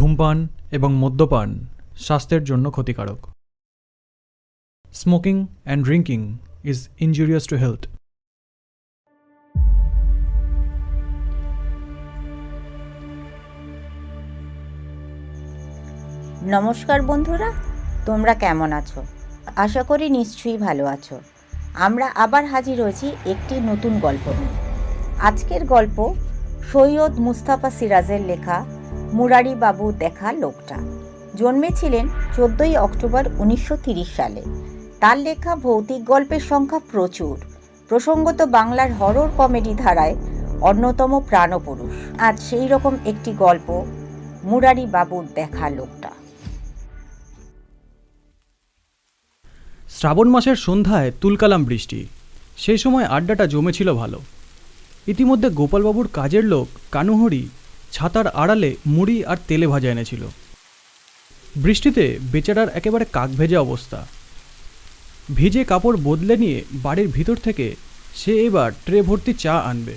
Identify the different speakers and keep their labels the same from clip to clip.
Speaker 1: ধূমপান এবং মদ্যপান স্বাস্থ্যের জন্য ক্ষতিকারক। Smoking and drinking is injurious to health.
Speaker 2: নমস্কার বন্ধুরা, তোমরা কেমন আছো? আশা করি নিশ্চয়ই ভালো আছো। আমরা আবার হাজির হয়েছি একটি নতুন গল্প নিয়ে। আজকের গল্প সৈয়দ মুস্তাফা সিরাজের লেখা মুরারি বাবু দেখা লোকটা। জন্মেছিলেন 14ই অক্টোবর 1930 সালে। তার লেখা ভৌতিক গল্পের সংখ্যা প্রচুর। প্রসঙ্গত বাংলার হরর কমেডি ধারায় অন্যতম প্রাণপুরুষ। আজ সেই রকম একটি গল্প, মুরারি বাবুর দেখা লোকটা।
Speaker 1: শ্রাবণ মাসের সন্ধ্যায় তুলকালাম বৃষ্টি। সেই সময় আড্ডাটা জমেছিল ভালো। ইতিমধ্যে গোপালবাবুর কাজের লোক কানুহরি ছাতার আড়ালে মুড়ি আর তেলে ভাজা এনেছিল। বৃষ্টিতে বেচারার একেবারে কাকভেজা অবস্থা। ভিজে কাপড় বদলে নিয়ে বাড়ির ভিতর থেকে সে এবার ট্রে ভর্তি চা আনবে।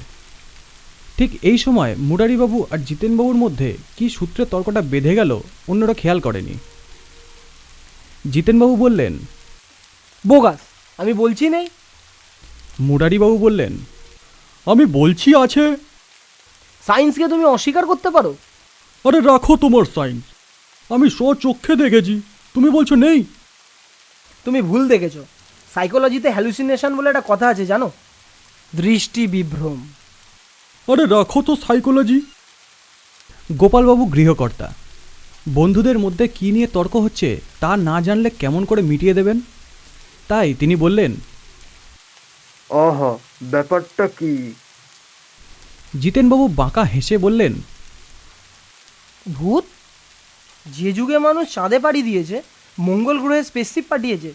Speaker 1: ঠিক এই সময় মুরারিবাবু আর জিতেনবাবুর মধ্যে কি সূত্রে তর্কটা বেঁধে গেল অন্যরা খেয়াল করেনি। জিতেনবাবু বললেন,
Speaker 3: বোগাস, আমি বলছি নেই।
Speaker 1: মুরারিবাবু বললেন, আমি বলছি আছে।
Speaker 3: সায়েন্সকে তুমি অস্বীকার করতে পারো?
Speaker 1: আরে রাখো তোমার সায়েন্স, আমি স্বচক্ষে দেখেছি, তুমি বলছো নেই।
Speaker 3: তুমি ভুল দেখেছ। সাইকোলজিতে হ্যালুসিনেশন বলে একটা কথা আছে, জানো? দৃষ্টি বিভ্রম।
Speaker 1: আরে রাখো তো সাইকোলজি। গোপালবাবু গৃহকর্তা। বন্ধুদের মধ্যে কী নিয়ে তর্ক হচ্ছে তা না জানলে কেমন করে মিটিয়ে দেবেন? তাই তিনি বললেন,
Speaker 4: আহা, ব্যাপারটা কি?
Speaker 1: জিতেনবাবু বাঁকা হেসে বললেন,
Speaker 3: ভূত? যে যুগে মানুষ চাঁদে পাড়ি দিয়েছে, মঙ্গল গ্রহে স্পেসশিপ পাঠিয়েছে,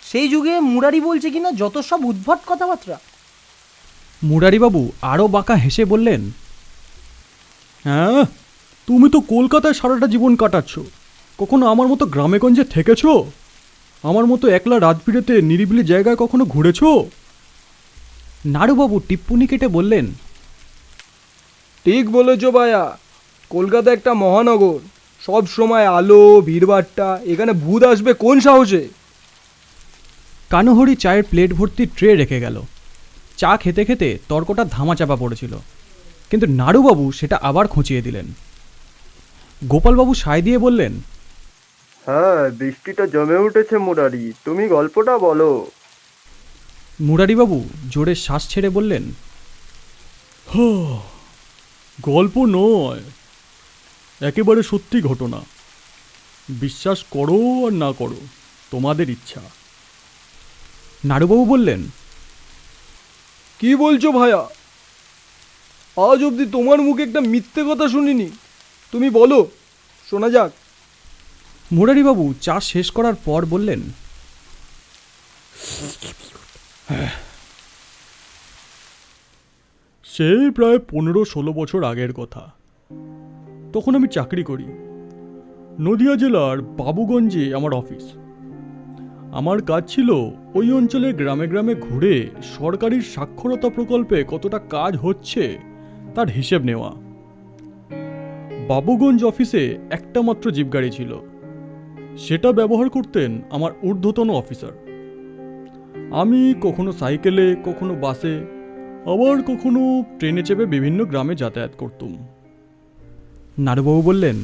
Speaker 3: সেই যুগে মুরারি বলছে কিনা যত সব উদ্ভট কথাবার্তা।
Speaker 1: মুরারিবাবু আরও বাঁকা হেসে বললেন, হ্যাঁ, তুমি তো কলকাতায় সারাটা জীবন কাটাচ্ছ, কখনো আমার মতো গ্রামেগঞ্জে থেকেছ? আমার মতো একলা রাতবিরেতে নিরিবিলি জায়গায় কখনো ঘুরেছ? নাড়ুবাবু টিপ্পুনি কেটে বললেন,
Speaker 5: ঠিক বলেছ ভাইয়া, কলকাতা একটা মহানগর, সব সময় আলো ভিড়ভাট্টা, এখানে ভূত আসবে কোন সাহসে?
Speaker 1: কানুহরি চায়ের প্লেট ভর্তি ট্রে রেখে গেল। চা খেতে খেতে তর্কটা ধামাচাপা পড়েছিল, কিন্তু নাড়ুবাবু সেটা আবার খুঁচিয়ে দিলেন। গোপালবাবু সায় দিয়ে বললেন,
Speaker 4: হ্যাঁ, বৃষ্টিটা জমে উঠেছে মুরারি, তুমি গল্পটা বলো।
Speaker 1: মুরারিবাবু জোরে শ্বাস ছেড়ে বললেন, গল্প নয়, একেবারে সত্যি ঘটনা। বিশ্বাস করো আর না করো, তোমাদের ইচ্ছা। নাড়ুবাবু বললেন,
Speaker 5: কি বলছো ভাইয়া? আজ অবধি তোমার মুখে একটা মিথ্যে কথা শুনিনি। তুমি বলো, শোনা যাক।
Speaker 1: মুরারিবাবু চা শেষ করার পর বললেন, সেই প্রায় 15-16 বছর আগের কথা। তখন আমি চাকরি করি। নদিয়া জেলার বাবুগঞ্জে আমার অফিস। আমার কাজ ছিল ওই অঞ্চলের গ্রামে গ্রামে ঘুরে সরকারি সাক্ষরতা প্রকল্পে কতটা কাজ হচ্ছে তার হিসেব নেওয়া। বাবুগঞ্জ অফিসে একটা মাত্র জিপ গাড়ি ছিল, সেটা ব্যবহার করতেন আমার ঊর্ধ্বতন অফিসার। আমি কখনো সাইকেলে, কখনো বাসে, আবার কখনো ট্রেনে চেপে বিভিন্ন গ্রামে যাতায়াত করতুম। নাড়ুবাবু বললেন,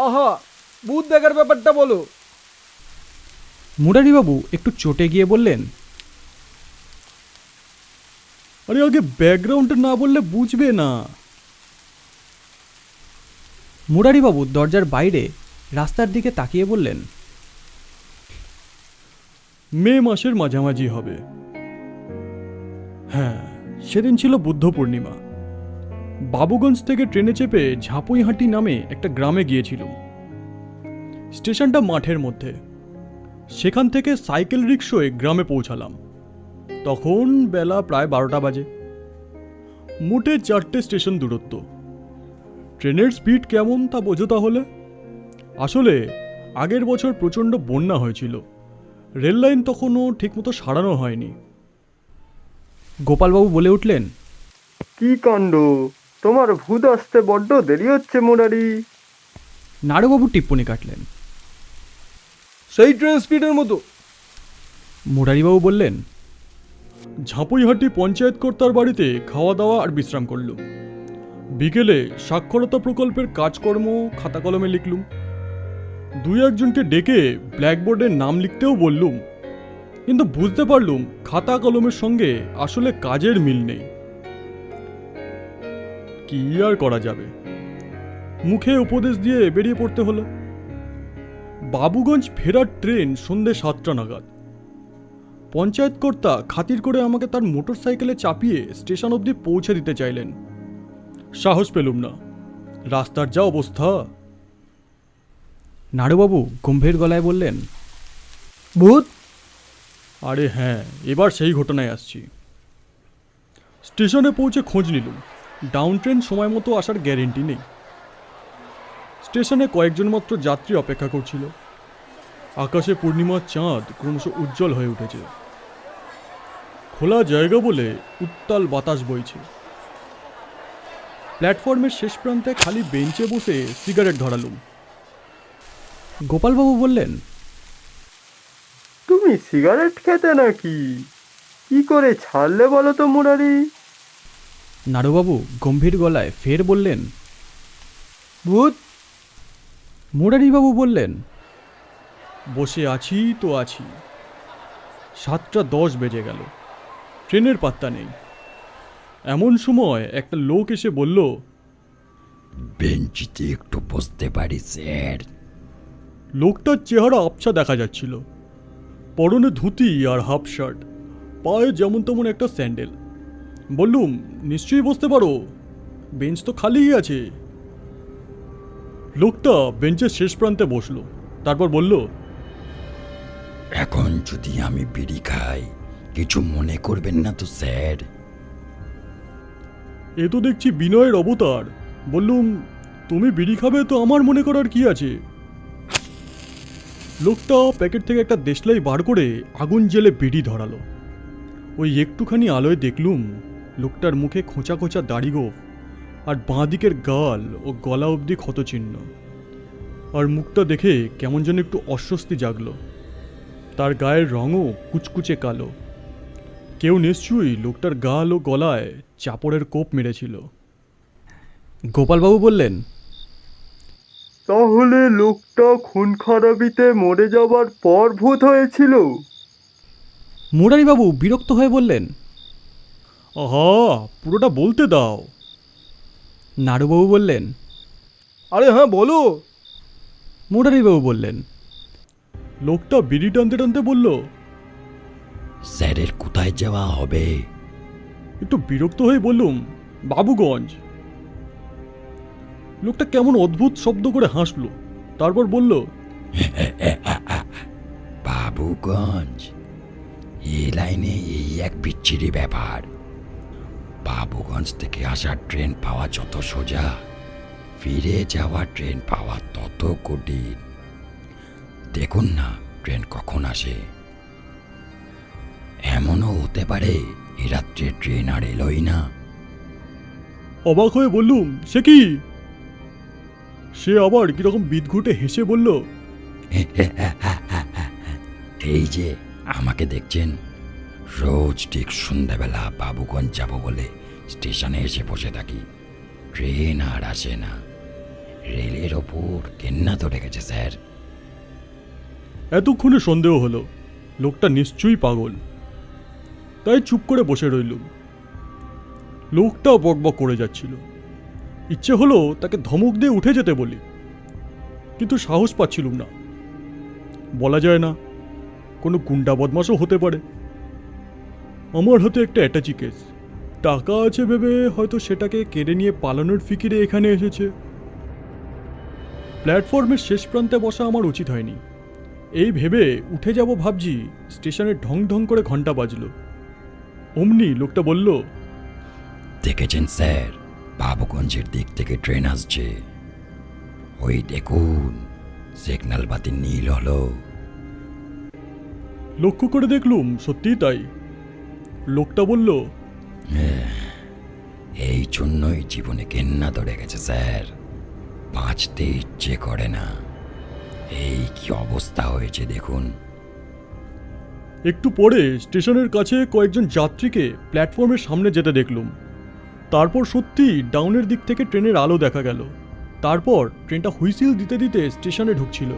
Speaker 5: আহা, ভূত দেখার ব্যাপারটা বলো।
Speaker 1: মুরারিবাবু একটু চটে গিয়ে বললেন, আরে আগে ব্যাকগ্রাউন্ডটা না বললে বুঝবে না। মুরারিবাবু দরজার বাইরে রাস্তার দিকে তাকিয়ে বললেন, মে মাসের মাঝামাঝি হবে। হ্যাঁ, সেদিন ছিল বুদ্ধ পূর্ণিমা। বাবুগঞ্জ থেকে ট্রেনে চেপে ঝাপুইহাটি নামে একটা গ্রামে গিয়েছিলাম। স্টেশনটা মাঠের মধ্যে। সেখান থেকে সাইকেল রিক্সায় গ্রামে পৌঁছালাম। তখন বেলা প্রায় 12টা বাজে। মোটে 4টে স্টেশন দূরত্ব। ট্রেনের স্পিড কেমন তা বোঝো তাহলে। আসলে আগের বছর প্রচণ্ড বন্যা হয়েছিল, রেল লাইন তখনও ঠিকমতো সারানো হয়নি। গোপালবাবু বলে উঠলেন,
Speaker 4: কি কাণ্ড, তোমার ভূত আসতে বড্ড দেরি হচ্ছে মুরারি।
Speaker 1: নাড়ুবাবু টিপ্পনি কাটলেন।
Speaker 5: সেই ট্রেন স্পিডের মতো।
Speaker 1: মুরারিবাবু বললেন, ঝাঁপুইহাটি পঞ্চায়েত কর্তার বাড়িতে খাওয়া দাওয়া আর বিশ্রাম করলুম। বিকেলে সাক্ষরতা প্রকল্পের কাজকর্ম খাতা কলমে লিখলুম। দুই একজনকে ডেকে ব্ল্যাকবোর্ডে নাম লিখতেও বললুম, কিন্তু বুঝতে পারলুম খাতা কলমের সঙ্গে আসলে কাজের মিল নেই। কি আর করা যাবে, মুখে উপদেশ দিয়ে বেরিয়ে পড়তে হলো। বাবুগঞ্জ ফেরার ট্রেন সন্ধ্যে 7টা নাগাদ। পঞ্চায়েত কর্তা খাতির করে আমাকে তার মোটর সাইকেলে চাপিয়ে স্টেশন অবধি পৌঁছে দিতে চাইলেন। সাহস পেলুম না, রাস্তার যা অবস্থা। নাড়ুবাবু গম্ভীর গলায় বললেন,
Speaker 3: ভূত?
Speaker 1: আরে হ্যাঁ, এবার সেই ঘটনায় আসছি। স্টেশনে পৌঁছে খোঁজ নিলুম, ডাউন ট্রেন সময় মতো আসার গ্যারেন্টি নেই। স্টেশনে কয়েকজন মাত্র যাত্রী অপেক্ষা করছিল। আকাশে পূর্ণিমার চাঁদ ক্রমশ উজ্জ্বল হয়ে উঠেছে। খোলা জায়গা বলে উত্তাল বাতাস বইছে। প্ল্যাটফর্মের শেষ প্রান্তে খালি বেঞ্চে বসে সিগারেট ধরালুম। গোপালবাবু বললেন,
Speaker 4: তুমি সিগারেট খেতে নাকি? কি করে ছাড়লে বলো তো মুরারি?
Speaker 1: নাড়ুবাবু গম্ভীর গলায় ফের বললেন,
Speaker 3: ভূত?
Speaker 1: মুরারিবাবু বললেন, বসে আছি তো আছি। 7টা 10 বেজে গেল, ট্রেনের পাত্তা নেই। এমন সময় একটা লোক এসে বলল,
Speaker 6: বেঞ্চিতে একটু বসতে পারি স্যার?
Speaker 1: লোকটার চেহারা আবছা দেখা যাচ্ছিল। পরনে ধুতি আর হাফ শার্ট, পায়ে যেমন তেমন একটা স্যান্ডেল। বললুম, নিশ্চয়ই বসতে পারো, বেঞ্চ তো খালিই আছে। লোকটা বেঞ্চের শেষ প্রান্তে বসলো, তারপর বলল,
Speaker 6: এখন যদি আমি বিড়ি খাই কিছু মনে করবেন না তো স্যার?
Speaker 1: এ তো দেখছি বিনয়ের অবতার। বললুম, তুমি বিড়ি খাবে তো আমার মনে করার কি আছে? লোকটা প্যাকেট থেকে একটা দেশলাই বার করে আগুন জ্বেলে বিড়ি ধরালো। ওই একটুখানি আলোয় দেখলুম লোকটার মুখে খোঁচা খোঁচা দাড়িগোঁফ, আর বাঁ দিকের গাল ও গলা অবধি ক্ষতচিহ্ন। আর মুখটা দেখে কেমন যেন একটু অস্বস্তি জাগলো। তার গায়ের রঙও কুচকুচে কালো। কেউ নিশ্চয়ই লোকটার গাল ও গলায় চাপড়ের কোপ মেরেছিল। গোপালবাবু বললেন,
Speaker 4: তাহলে লোকটা খুন খারাপিতে মরে যাবার পর ভূত হয়েছিল?
Speaker 1: মুরারিবাবু বিরক্ত হয়ে বললেন, আহা, পুরোটা বলতে দাও। নাড়ুবাবু বললেন,
Speaker 5: আরে হ্যাঁ বলো।
Speaker 1: মুরারিবাবু বললেন, লোকটা বিড়ি টানতে টানতে বলল,
Speaker 6: স্যারের কোথায় যাওয়া হবে?
Speaker 1: একটু বিরক্ত হয়ে বললুম, বাবুগঞ্জ। লোকটা কেমন অদ্ভুত শব্দ করে হাসলো, তারপর বলল,
Speaker 6: বাবুগঞ্জ? এই লাইনে এই এক বিচ্ছিরি ব্যাপার। বাবুগঞ্জ থেকে আসা ট্রেন পাওয়া যত সোজা, ফিরে যাওয়া ট্রেন পাওয়া তত কঠিন। দেখুন না ট্রেন কখন আসে। এমনও হতে পারে এ রাত্রে ট্রেন আর এলোই না।
Speaker 1: অবাক হয়ে বললুম, সে কি? সে আবার কিরকম বিদঘুটে হেসে বলল,
Speaker 6: এই যে আমাকে দেখছেন, রোজ ঠিক সন্ধ্যাবেলা বাবুগঞ্জ যাব বলে স্টেশনে এসে বসে থাকি। ট্রেন আর আসে না। রেলের ওপর কেন্না তো রেখেছে স্যার।
Speaker 1: এতক্ষণে সন্দেহ হলো লোকটা নিশ্চয়ই পাগল। তাই চুপ করে বসে রইলুম। লোকটা বকবক করে যাচ্ছিল। ইচ্ছে হলো তাকে ধমক দিয়ে উঠে যেতে বলি, কিন্তু সাহস পাচ্ছিলুম না। বলা যায় না, কোনো গুন্ডা বদমাশও হতে পারে। আমার হাতে একটা অ্যাটাচি কেস, টাকা আছে ভেবে হয়তো সেটাকে কেড়ে নিয়ে পালানোর ফিকিরে এখানে এসেছে। প্ল্যাটফর্মের শেষ প্রান্তে বসা আমার উচিত হয়নি। এই ভেবে উঠে যাব ভাবছি, স্টেশনে ঢং ঢং করে ঘন্টা বাজলো। অমনি লোকটা বলল,
Speaker 6: দেখেছেন স্যার, বাবুগঞ্জের দিক থেকে ট্রেন আসছে। ওই দেখুন, সিগন্যাল বাতি নীল হলো।
Speaker 1: লক্ষ্য করে দেখলুম সত্যিই তাই। লোকটা বলল,
Speaker 6: এই জন্যই জীবনে কেন্না ধরে গেছে স্যার। বাঁচতে ইচ্ছে করে না। এই কি অবস্থা হয়েছে দেখুন।
Speaker 1: একটু পরে স্টেশনের কাছে কয়েকজন যাত্রীকে প্ল্যাটফর্মের সামনে যেতে দেখলুম। তারপর সত্যি ডাউনের দিক থেকে ট্রেনের আলো দেখা গেল। তারপর ট্রেনটা হুইসিল দিতে দিতে স্টেশনে ঢুকছিল।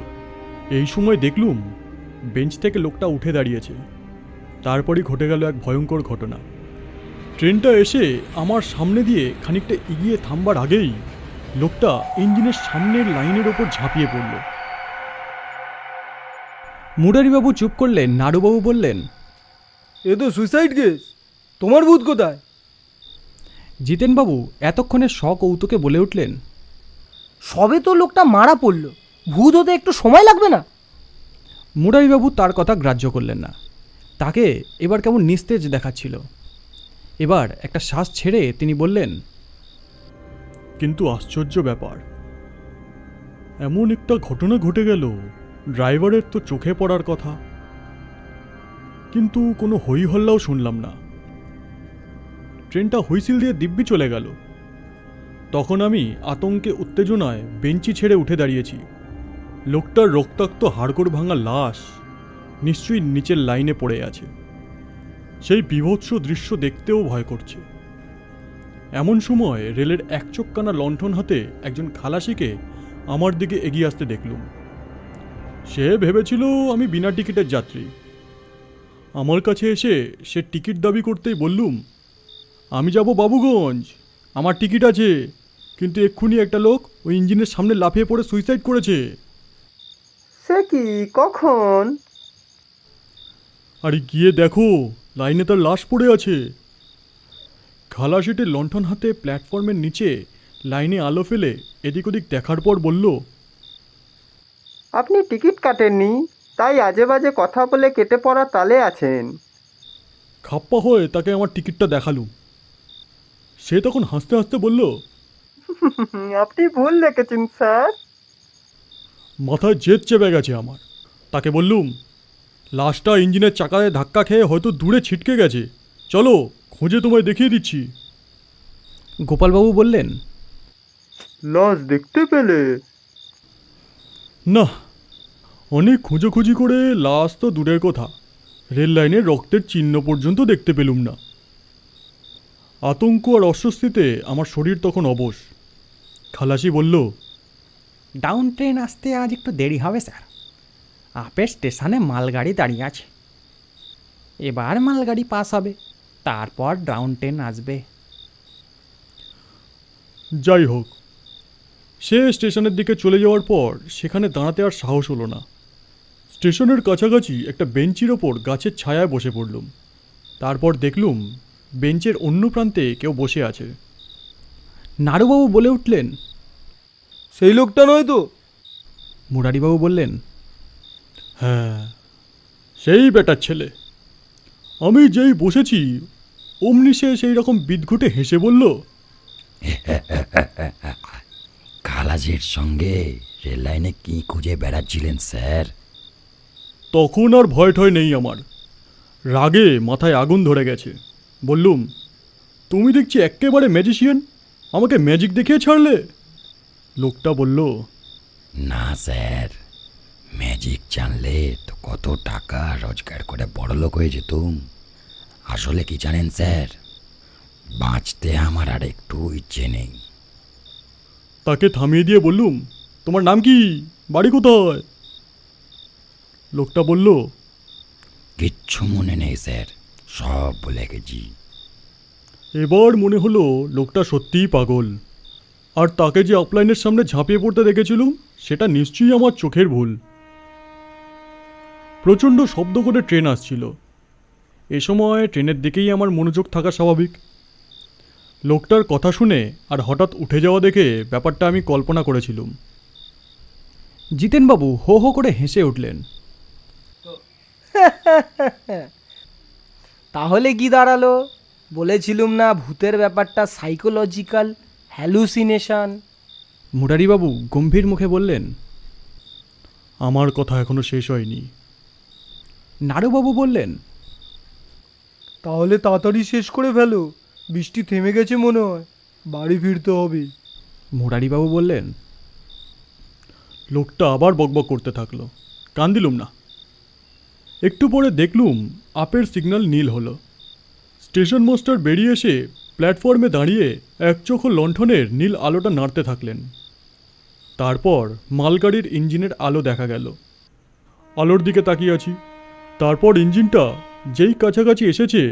Speaker 1: এই সময় দেখলুম বেঞ্চ থেকে লোকটা উঠে দাঁড়িয়েছে। তারপরই ঘটে গেল এক ভয়ঙ্কর ঘটনা। ট্রেনটা এসে আমার সামনে দিয়ে খানিকটা এগিয়ে থামবার আগেই লোকটা ইঞ্জিনের সামনের লাইনের ওপর ঝাঁপিয়ে পড়ল। মুরারিবাবু চুপ করলেন। নাড়ুবাবু বললেন,
Speaker 5: এ তো সুইসাইড কেস, তোমার ভূত কোথায়?
Speaker 1: জিতেনবাবু এতক্ষণে সকৌতুকে বলে উঠলেন,
Speaker 3: সবে তো লোকটা মারা পড়ল, ভূত হতে একটু সময় লাগবে না?
Speaker 1: মুরারিবাবু তার কথা গ্রাহ্য করলেন না। তাকে এবার কেমন নিস্তেজ দেখাচ্ছিল। এবার একটা শ্বাস ছেড়ে তিনি বললেন, কিন্তু আশ্চর্য ব্যাপার, এমন একটা ঘটনা ঘটে গেল, ড্রাইভারের তো চোখে পড়ার কথা, কিন্তু কোনো হই হল্লাও শুনলাম না। ট্রেনটা হুইসিল দিয়ে দিব্যি চলে গেল। তখন আমি আতঙ্কে উত্তেজনায় বেঞ্চি ছেড়ে উঠে দাঁড়িয়েছি। লোকটার রক্তাক্ত হাড়গোড় ভাঙা লাশ নিশ্চয়ই নিচের লাইনে পড়ে আছে। সেই বীভৎস দৃশ্য দেখতেও ভয় করছে। এমন সময় রেলের একচক্কানা লণ্ঠন হাতে একজন খালাসিকে আমার দিকে এগিয়ে আসতে দেখলুম। সে ভেবেছিল আমি বিনা টিকিটের যাত্রী। আমার কাছে এসে সে টিকিট দাবি করতেই বললুম, আমি যাব বাবুগঞ্জ, আমার টিকিট আছে, কিন্তু এক্ষুনি একটা লোক ওই ইঞ্জিনের সামনে লাফিয়ে পড়ে সুইসাইড করেছে।
Speaker 4: সে কি, কখন?
Speaker 1: আরে গিয়ে দেখো, লাইনে তার লাশ পড়ে আছে। খালাসিটি লণ্ঠন হাতে প্ল্যাটফর্মের নিচে লাইনে আলো ফেলে এদিক ওদিক দেখার পর বলল,
Speaker 4: আপনি টিকিট কাটেননি, তাই আজে বাজে কথা বলে কেটে পড়া তালে আছেন।
Speaker 1: খাপ্পা হয়ে তাকে আমার টিকিটটা দেখালুম। সে তখন হাসতে হাসতে বলল,
Speaker 4: আপনি ভুল দেখেছেন স্যার।
Speaker 1: মাথায় জেদ চেপে গেছে আমার। তাকে বললুম, লাশটা ইঞ্জিনের চাকায় ধাক্কা খেয়ে হয়তো দূরে ছিটকে গেছে, চলো খুঁজে তোমায় দেখিয়ে দিচ্ছি। গোপালবাবু বললেন,
Speaker 4: লস দেখতে পেলে?
Speaker 1: না, অনেক খুঁজোখুঁজি করে লাশ তো দূরের কথা, রেল লাইনের রক্তের চিহ্ন পর্যন্ত দেখতে পেলুম না। আতঙ্ক আর অস্বস্তিতে আমার শরীর তখন অবশ। খালাসি বলল,
Speaker 7: ডাউন ট্রেন আসতে আজ একটু দেরি হবে স্যার। আপের স্টেশনে মালগাড়ি দাঁড়িয়ে আছে, এবার মালগাড়ি পাস হবে, তারপর ডাউন ট্রেন আসবে।
Speaker 1: যাই হোক, সে স্টেশনের দিকে চলে যাওয়ার পর সেখানে দাঁড়াতে আর সাহস হলো না। স্টেশনের কাছাকাছি একটা বেঞ্চির ওপর গাছের ছায়ায় বসে পড়লুম। তারপর দেখলুম বেঞ্চের অন্য প্রান্তে কেউ বসে আছে। নাড়ুবাবু বলে উঠলেন,
Speaker 5: সেই লোকটা নয় তো?
Speaker 1: মুরারিবাবু বললেন, হ্যাঁ, সেই বেটার ছেলে। আমি যেই বসেছি অমনি সে সেই রকম বিদঘুটে হেসে বলল,
Speaker 6: খালাজির সঙ্গে রেল লাইনে কি খুঁজে বেড়াচ্ছিলেন স্যার?
Speaker 1: তখন আর ভয় ঠয় নেই আমার। রাগে মাথায় আগুন ধরে গেছে। বললুম, তুমি দেখছি এক্কেবারে ম্যাজিশিয়ান, আমাকে ম্যাজিক দেখিয়ে ছাড়লে। লোকটা বলল,
Speaker 6: না স্যার, ম্যাজিক জানলে তো কত টাকা রোজগার করে বড়লোক হয়ে যেতুম। আসলে কি জানেন স্যার, বাঁচতে আমার আর একটু ইচ্ছে নেই।
Speaker 1: তাকে থামিয়ে দিয়ে বললুম, তোমার নাম কি, বাড়ি কোথায়? লোকটা বলল,
Speaker 6: কিচ্ছু মনে নেই স্যার, সব ভুলে গেছি।
Speaker 1: এবার মনে হলো লোকটা সত্যিই পাগল। আর তাকে যে আপলাইনের সামনে ঝাঁপিয়ে পড়তে দেখেছিলুম সেটা নিশ্চয়ই আমার চোখের ভুল। প্রচণ্ড শব্দ করে ট্রেন আসছিল। এ সময় ট্রেনের দিকেই আমার মনোযোগ থাকা স্বাভাবিক। লোকটার কথা শুনে আর হঠাৎ উঠে যাওয়া দেখে ব্যাপারটা আমি কল্পনা করেছিলুম। জিতেনবাবু হো হো করে হেসে উঠলেন।
Speaker 3: তাহলে কি দাঁড়ালো? বলেছিলুম না ভূতের ব্যাপারটা সাইকোলজিক্যাল হ্যালুসিনেশন।
Speaker 1: মুরারিবাবু গম্ভীর মুখে বললেন, আমার কথা এখনো শেষ হয়নি। নাড়ুবাবু বললেন,
Speaker 5: তাহলে তাড়াতাড়ি শেষ করে ফেলো, বৃষ্টি থেমে গেছে মনে হয়, বাড়ি ফিরতে হবে।
Speaker 1: মুরারিবাবু বললেন, লোকটা আবার বকবক করতে থাকলো। কান দিলুম না। একটু পরে দেখলুম আপের সিগন্যাল নীল হলো। স্টেশন মাস্টার বেরিয়ে এসে প্ল্যাটফর্মে দাঁড়িয়ে একচোখো লণ্ঠনের নীল আলোটা নাড়তে থাকলেন। তারপর মালগাড়ির ইঞ্জিনের আলো দেখা গেল। আলোর দিকে তাকিয়ে আছি। তারপর ইঞ্জিনটা যেই কাছাকাছি এসেছে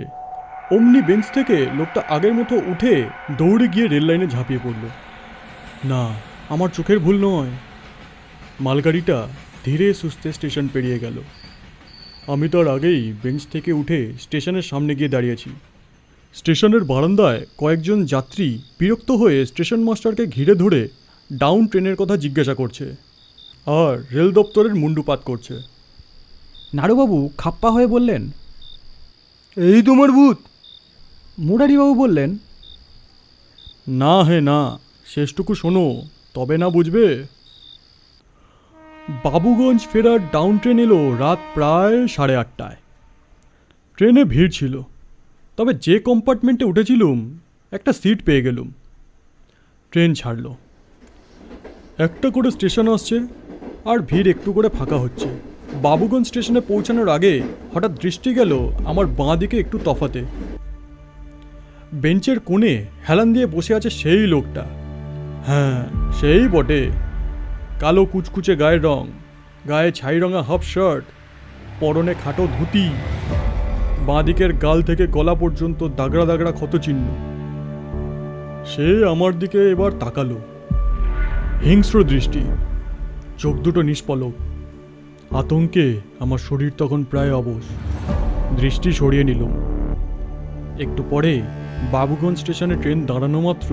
Speaker 1: অমনি বেঞ্চ থেকে লোকটা আগের মতো উঠে দৌড়ে গিয়ে রেল লাইনে ঝাঁপিয়ে পড়ল। না, আমার চোখের ভুল নয়। মালগাড়িটা ধীরে সুস্থে স্টেশন পেরিয়ে গেল। আমি তার আগেই বেঞ্চ থেকে উঠে স্টেশনের সামনে গিয়ে দাঁড়িয়েছি। স্টেশনের বারান্দায় কয়েকজন যাত্রী বিরক্ত হয়ে স্টেশন মাস্টারকে ঘিরে ধরে ডাউন ট্রেনের কথা জিজ্ঞাসা করছে আর রেল দপ্তরের মুন্ডুপাত করছে।
Speaker 7: নাড়ুবাবু খাপ্পা হয়ে বললেন,
Speaker 5: এই তোমার ভূত?
Speaker 7: মুরারিবাবু বললেন,
Speaker 1: না হে না, শেষটুকু শোনো, তবে না বুঝবে। বাবুগঞ্জ ফেরার ডাউন ট্রেন এলো রাত প্রায় 8:30টায়। ট্রেনে ভিড় ছিল, তবে যে কম্পার্টমেন্টে উঠেছিলুম একটা সিট পেয়ে গেলুম। ট্রেন ছাড়ল। একটা করে স্টেশন আসছে আর ভিড় একটু করে ফাঁকা হচ্ছে। বাবুগঞ্জ স্টেশনে পৌঁছানোর আগে হঠাৎ দৃষ্টি গেল আমার বাঁ দিকে একটু তফাতে। বেঞ্চের কোণে হেলান দিয়ে বসে আছে সেই লোকটা। হ্যাঁ, সেই বটে। কালো কুচকুচে গায়ের রং, গায়ে ছাই রঙা হাফ শার্ট, পরনে খাটো ধুতি, বাঁ দিকের গাল থেকে গলা পর্যন্ত দাগড়া দাগড়া ক্ষতচিহ্ন। সে আমার দিকে এবার তাকালো। হিংস্র দৃষ্টি, চোখ দুটো নিষ্পলক। আতঙ্কে আমার শরীর তখন প্রায় অবশ। দৃষ্টি সরিয়ে নিলাম। একটু পরে বাবুগঞ্জ স্টেশনে ট্রেন দাঁড়ানো মাত্র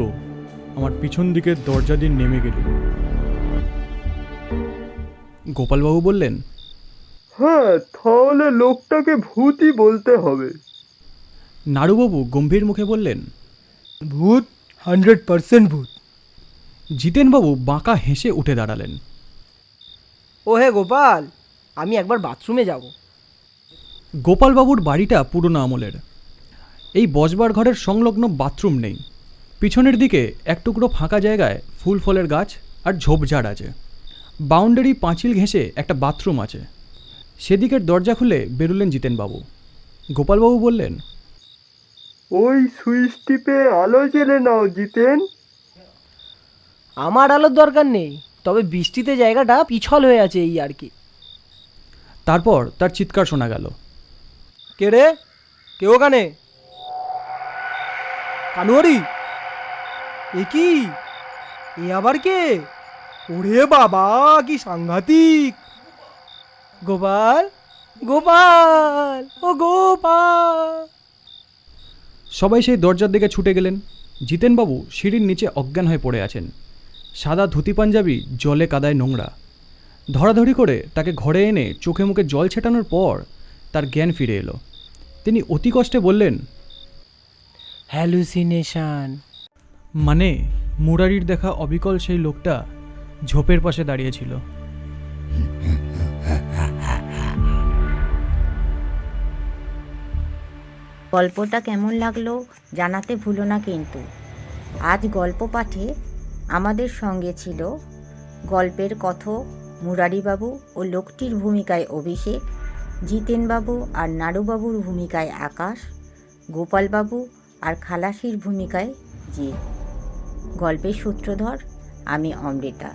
Speaker 1: আমার পিছন দিকের দরজা দিয়ে নেমে গেল।
Speaker 7: গোপালবাবু বললেন,
Speaker 4: হ্যাঁ, তাহলে লোকটাকে ভূতই বলতে হবে।
Speaker 7: নাড়ুবাবু গম্ভীর মুখে বললেন,
Speaker 5: ভূত, 100% ভূত।
Speaker 7: জিতেনবাবু বাঁকা হেসে উঠে দাঁড়ালেন।
Speaker 3: ও হে গোপাল, আমি একবার বাথরুমে যাব।
Speaker 7: গোপালবাবুর বাড়িটা পুরনো আমলের। এই বসবার ঘরের সংলগ্ন বাথরুম নেই। পিছনের দিকে এক টুকরো ফাঁকা জায়গায় ফুল ফলের গাছ আর ঝোপঝাড় আছে। বাউন্ডারি পাঁচিল ঘেঁষে একটা বাথরুম আছে। সেদিকের দরজা খুলে বেরোলেন জিতেনবাবু। গোপালবাবু বললেন,
Speaker 4: ওই সুইচ টিপে আলো জ্বেলে নাও জিতেন।
Speaker 3: আমার আলোর দরকার নেই, তবে বৃষ্টিতে জায়গাটা পিছল হয়ে আছে এই আর কি।
Speaker 7: তারপর তার চিৎকার শোনা গেল,
Speaker 3: কে রে? কে ওখানে? কানুয়ারি? এ কি? এ আবার কে? ওরে বাবা, কি সাংঘাতিক! গোপাল, গোপাল, ও গোপাল!
Speaker 7: সবাই সেই দরজার দিকে ছুটে গেলেন। জিতেনবাবু সিঁড়ির নিচে অজ্ঞান হয়ে পড়ে আছেন। সাদা ধুতি পাঞ্জাবি জলে কাদায় নোংরা। ধরাধরি করে তাকে ঘরে এনে চোখে মুখে জল ছেটানোর পর তার জ্ঞান ফিরে এলো। তিনি অতি কষ্টে বললেন,
Speaker 3: হ্যালুসিনেশন।
Speaker 7: মানে মুরারির দেখা অবিকল সেই লোকটা ঝোপের পাশে দাঁড়িয়েছিল।
Speaker 2: গল্পটা কেমন লাগলো জানাতে ভুলো না কিন্তু। আজ গল্প পাঠে আমাদের সঙ্গে ছিল গল্পের কথক মুরারিবাবু ও লোকটির ভূমিকায় অভিষেক, জিতেনবাবু আর নাড়ুবাবুর ভূমিকায় আকাশ, গোপালবাবু আর খালাসির ভূমিকায় জিৎ। গল্পের সূত্রধর আমি অমৃতা।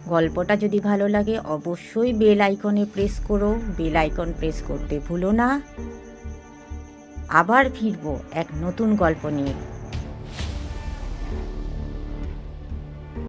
Speaker 2: গল্পটা যদি ভালো লাগে অবশ্যই বেল আইকনে প্রেস করো। বেল আইকন প্রেস করতে ভুলো না। আবার ফিরবো এক নতুন গল্প নিয়ে।